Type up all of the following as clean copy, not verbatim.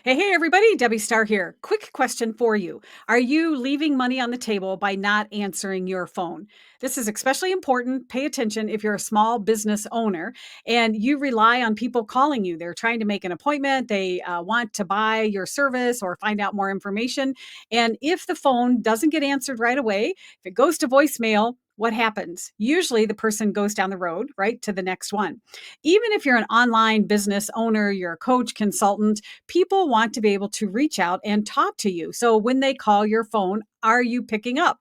Hey, everybody, Debbie Starr here. Quick question for you. Are you leaving money on the table by not answering your phone? This is especially important. Pay attention if you're a small business owner and you rely on people calling you. They're trying to make an appointment, they want to buy your service or find out more information. And if the phone doesn't get answered right away, if it goes to voicemail, what happens? Usually the person goes down the road, right, to the next one. Even if you're an online business owner, you're a coach, consultant, people want to be able to reach out and talk to you. So when they call your phone, are you picking up?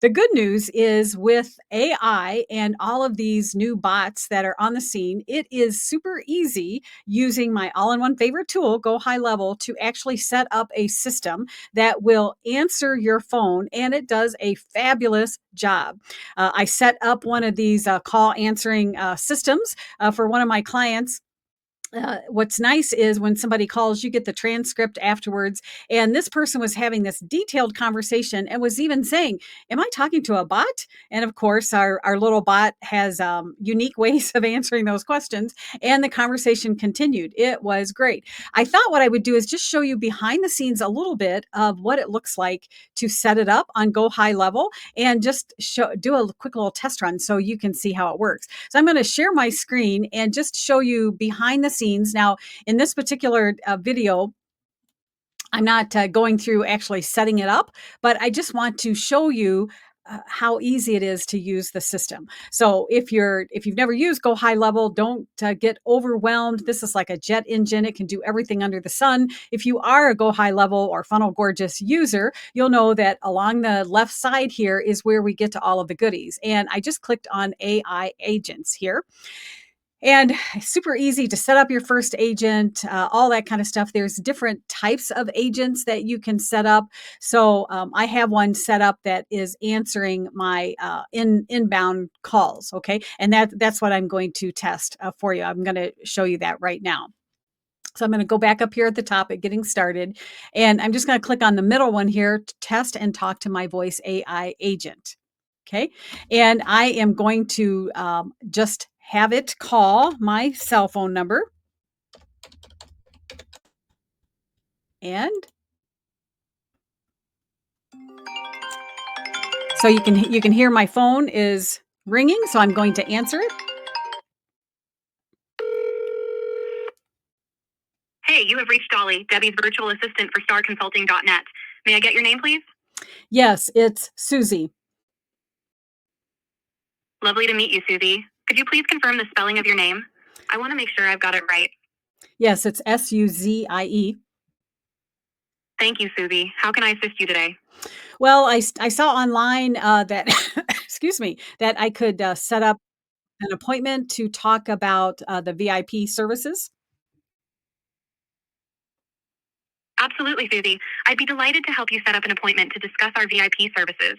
The good news is with AI and all of these new bots that are on the scene, it is super easy using my all in one favorite tool, Go High Level, to actually set up a system that will answer your phone, and it does a fabulous job. I set up one of these call answering systems for one of my clients. What's nice is when somebody calls, you get the transcript afterwards. And this person was having this detailed conversation and was even saying, "Am I talking to a bot?" And of course, our little bot has unique ways of answering those questions. And the conversation continued. It was great. I thought what I would do is just show you behind the scenes a little bit of what it looks like to set it up on Go High Level and just do a quick little test run so you can see how it works. So I'm going to share my screen and just show you behind the scenes. Now, in this particular video, I'm not going through actually setting it up, but I just want to show you how easy it is to use the system. So if you've never used Go High Level, don't get overwhelmed. This is like a jet engine. It can do everything under the sun. If you are a Go High Level or Funnel Gorgeous user, you'll know that along the left side here is where we get to all of the goodies. And I just clicked on AI agents here. And super easy to set up your first agent, all that kind of stuff. There's different types of agents that you can set up. So I have one set up that is answering my inbound calls. Okay, and that's what I'm going to test for you. I'm going to show you that right now. So I'm going to go back up here at the top at getting started, and I'm just going to click on the middle one here to test and talk to my voice AI agent. Okay. And I am going to just have it call my cell phone number. And so you can hear my phone is ringing. So I'm going to answer it. Hey, you have reached Dolly, Debbie's virtual assistant for starconsulting.net. May I get your name, please? Yes, it's Susie. Lovely to meet you, Susie. Could you please confirm the spelling of your name? I want to make sure I've got it right. Yes, it's Suzie. Thank you, Susie. How can I assist you today? Well, I saw online that, excuse me, that I could set up an appointment to talk about the VIP services. Absolutely, Susie. I'd be delighted to help you set up an appointment to discuss our VIP services.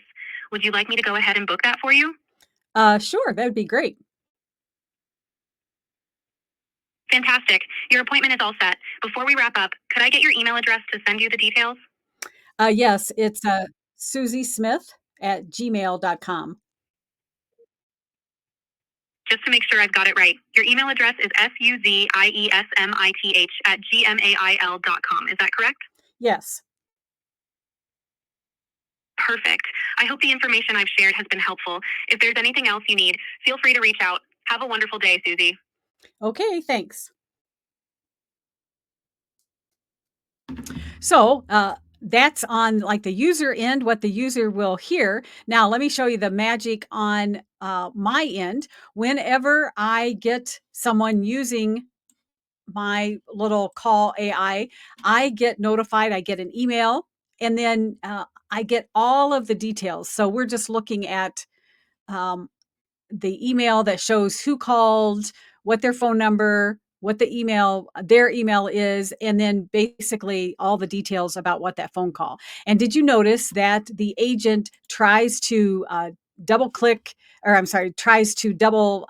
Would you like me to go ahead and book that for you? Sure, that would be great. Fantastic. Your appointment is all set. Before we wrap up, could I get your email address to send you the details? Yes, it's Susie Smith at gmail.com. Just to make sure I've got it right, your email address is suziesmith@gmail.com. Is that correct? Yes. Perfect. I hope the information I've shared has been helpful. If there's anything else you need, feel free to reach out. Have a wonderful day, Susie. Okay, thanks. So that's on like the user end, what the user will hear. Now, let me show you the magic on my end. Whenever I get someone using my little call AI, I get notified, I get an email, and then I get all of the details. So we're just looking at um, the email that shows who called, what their phone number, what their email is, and then basically all the details about what that phone call. And did you notice that the agent tries to double click, or I'm sorry, tries to double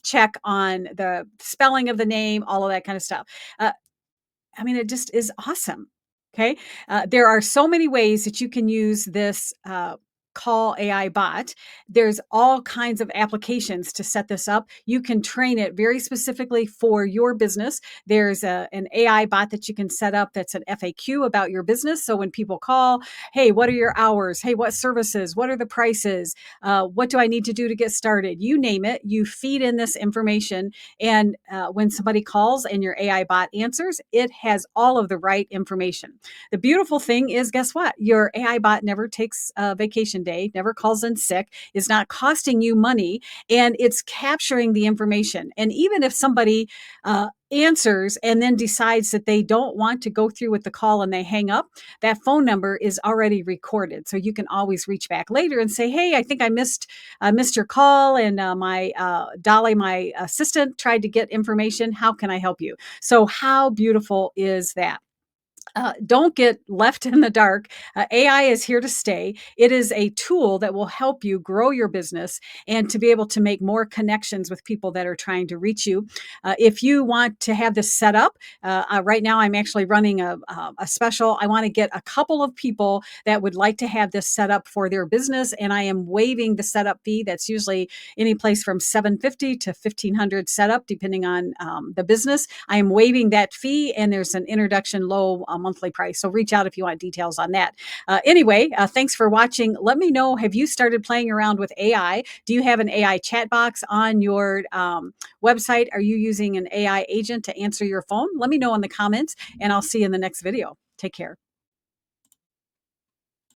check on the spelling of the name, all of that kind of stuff. I mean, it just is awesome. Okay. There are so many ways that you can use this call AI bot, there's all kinds of applications to set this up. You can train it very specifically for your business. There's an AI bot that you can set up that's an FAQ about your business. So when people call, hey, what are your hours? Hey, what services? What are the prices? What do I need to do to get started? You name it. You feed in this information. And when somebody calls and your AI bot answers, it has all of the right information. The beautiful thing is, guess what? Your AI bot never takes a vacation day, never calls in sick, is not costing you money, and it's capturing the information. And even if somebody answers and then decides that they don't want to go through with the call and they hang up, that phone number is already recorded. So you can always reach back later and say, hey, I think I missed your call, and my Dolly, my assistant, tried to get information. How can I help you? So how beautiful is that? Don't get left in the dark. AI is here to stay. It is a tool that will help you grow your business and to be able to make more connections with people that are trying to reach you. If you want to have this set up, right now I'm actually running a special. I want to get a couple of people that would like to have this set up for their business, and I am waiving the setup fee. That's usually any place from $750 to $1,500 setup, depending on the business. I am waiving that fee, and there's an introduction low monthly price. So reach out if you want details on that. Anyway, thanks for watching. Let me know, have you started playing around with AI? Do you have an AI chat box on your website? Are you using an AI agent to answer your phone? Let me know in the comments, and I'll see you in the next video. Take care.